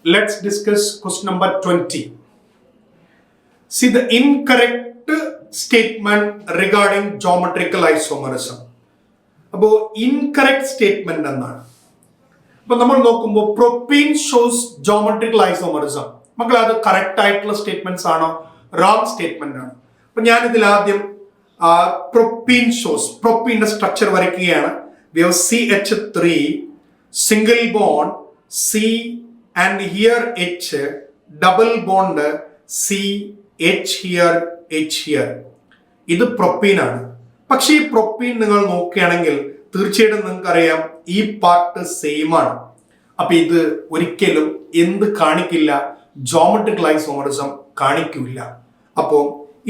Let's discuss question number 20. See the incorrect statement regarding geometrical isomerism. അപ്പോൾ incorrect statement എന്നാണ്. അപ്പൊ നമ്മൾ നോക്കുമ്പോൾ പ്രൊപ്പീൻ ഷോസ് ജോമെട്രിക്കൽ ഐസോമറിസം. മക്കൾ അത് കറക്റ്റ് ആയിട്ടുള്ള സ്റ്റേറ്റ്മെന്റ്സ് ആണോ റോങ് സ്റ്റേറ്റ്മെന്റ് ആണ്? അപ്പൊ ഞാൻ ഇതിൽ ആദ്യം പ്രൊപ്പീൻ ഷോസ് പ്രൊപ്പീന്റെ സ്ട്രക്ചർ വരയ്ക്കുകയാണ്. We have CH3 single bond C and here H double bond C H here H here. ഇത് പ്രൊപ്പീൻ ആണ്. പക്ഷേ ഈ പ്രൊപ്പീൻ നിങ്ങൾ നോക്കുകയാണെങ്കിൽ തീർച്ചയായിട്ടും നിങ്ങൾക്ക് അറിയാം ഈ പാർട്ട് സെയിം ആണ്. അപ്പൊ ഇത് ഒരിക്കലും എന്ത് കാണിക്കില്ല, ജോമെട്രിക്കൽ ഐസോമറിസം കാണിക്കില്ല. അപ്പോ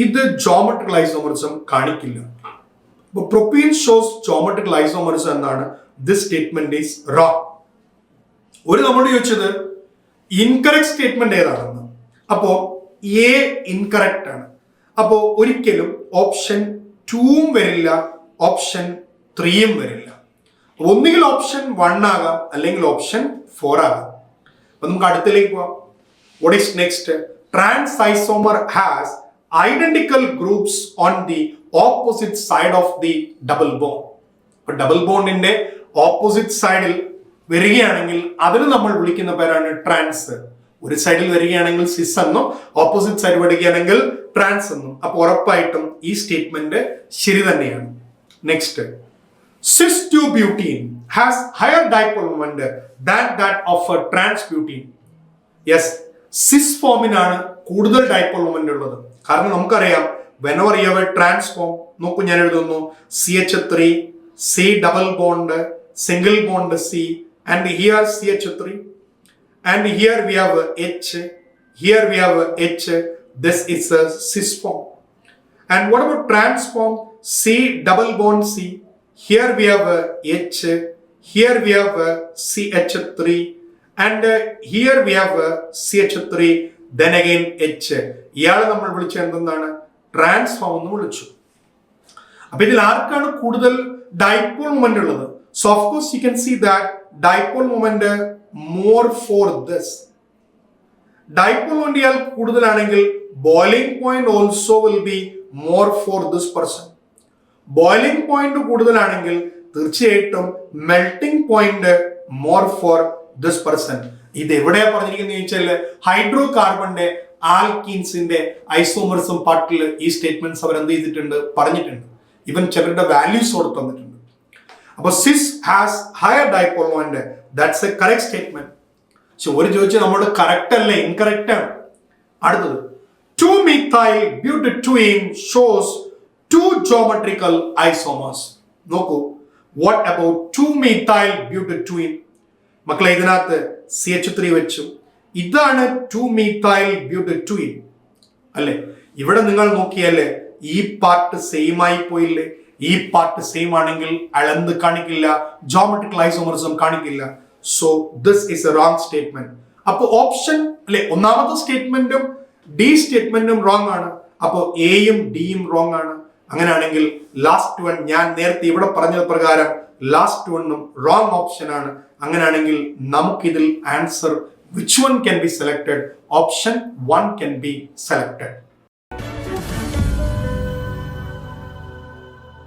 ഇത് ജോമെട്രിക്കൽ ഐസോമറിസം കാണിക്കില്ല. അപ്പൊ പ്രൊപ്പീൻ ഷോസ് ജോമെട്രിക്കൽ ഐസോമറിസം എന്നാണ്. This statement is wrong. ഒരു നമ്മൾ ചോദിച്ചത് ഇൻകറക്റ്റ് സ്റ്റേറ്റ്മെന്റ് ഏതാണെന്ന്. അപ്പോ എ ഇൻകറക്റ്റ് ആണ്. അപ്പോ ഒരിക്കലും ഓപ്ഷൻ 2 വരില്ല, ഓപ്ഷൻ 3 വരില്ല. ഒന്നുകിൽ ഓപ്ഷൻ 1 ആകാം, അല്ലെങ്കിൽ ഓപ്ഷൻ 4 ആകാം. അപ്പൊ നമുക്ക് അടുത്തിലേക്ക് പോവാം. What is next? Trans isomer has identical groups on the opposite side of the double bond. അപ്പൊ ഡബിൾ ബോണ്ടിന്റെ ഓപ്പോസിറ്റ് സൈഡിൽ വരികയാണെങ്കിൽ അതിന് നമ്മൾ വിളിക്കുന്ന പേരാണ് ട്രാൻസ്. ഒരു സൈഡിൽ വരികയാണെങ്കിൽ സിസ് എന്നും ഓപ്പോസിറ്റ് സൈഡ് വരികയാണെങ്കിൽ ട്രാൻസ് എന്നും. അപ്പൊ ഉറപ്പായിട്ടും ഈ സ്റ്റേറ്റ്മെന്റ് ശരി തന്നെയാണ്. Next, cis 2 butene has higher dipole moment than that of a trans butene. Yes, cis ഫോമിനാണ് കൂടുതൽ ഡൈപോൾ മൊമെന്റ് ഉള്ളത്. കാരണം നമുക്കറിയാം whenever you have a trans form, നോക്കൂ ഞാൻ എഴുതുന്നു CH3 C double bond single bond C and here CH3 and here we have H, here we have H. This is a cis form. And what about trans form? C double bond C, here we have H, here we have CH3 and here we have CH3, then again H. ഇയാളെ നമ്മൾ വിളിച്ച എന്താണ്? Trans form എന്ന് വിളിച്ചു. അപ്പൊ ഇതിൽ ആർക്കാണ് കൂടുതൽ ഡൈപോൾ മൊമെന്റ് ഉള്ളത്? So of course you can see that dipole moment more for this. Dipole moment ഇയാൾ കൂടുതലാണെങ്കിൽ boiling point also will be more for this person. Boiling point കൂടുതലാണെങ്കിൽ തീർച്ചയായിട്ടും melting point more for this person. ഇത് എവിടെയാ പറഞ്ഞിരിക്കുന്നത് ചോദിച്ചാല് hydro കാർബണിന്റെ ആൽക്കീൻസിന്റെ isomerism പാർട്ടിൽ ഈ സ്റ്റേറ്റ്മെന്റ്സ് അവർ എന്ത് ചെയ്തിട്ടുണ്ട്, പറഞ്ഞിട്ടുണ്ട്. ഇവൻ ചിലരുടെ വാല്യൂസ് കൊടുത്ത് തന്നിട്ടുണ്ട്. അപ്പൊ cis has higher dipole moment, that's a correct statement. പക്ഷെ ഒരു ചോദിച്ചാൽ നമ്മുടെ കറക്റ്റ് അല്ലേ, ഇൻകറക്റ്റ് ആണ്. അടുത്തത് 2-methyl butadiene shows 2 geometrical isomers. നോക്കൂ, what about 2-methyl butadiene? മക്കളെ ഇതിനകത്ത് CH3 വെച്ചു. ഇതാണ് 2-methyl butadiene അല്ലെ? ഇവിടെ നിങ്ങൾ നോക്കിയല്ലേ ഈ പാർട്ട് സെയിം ആയി പോയില്ലേ? ഈ പാർട്ട് സെയിം ആണെങ്കിൽ അളന്ന് കാണിക്കില്ല, ജോമെട്രിക്കൽ ഐസോമറിസം കാണിക്കില്ല. So this is A wrong statement. അപ്പൊ ഓപ്ഷൻ അല്ലെ ഒന്നാമത്തെ സ്റ്റേറ്റ്മെന്റും ഡി സ്റ്റേറ്റ്മെന്റും റോങ് ആണ്. അപ്പൊ എയും ഡിയും റോങ് ആണ്. അങ്ങനെയാണെങ്കിൽ ലാസ്റ്റ് വൺ ഞാൻ നേരത്തെ ഇവിടെ പറഞ്ഞത് പ്രകാരം ലാസ്റ്റ് വണ്ണും റോങ് ഓപ്ഷൻ ആണ്. അങ്ങനെയാണെങ്കിൽ നമുക്കിതിൽ answer which one can be selected? Option 1 can be selected.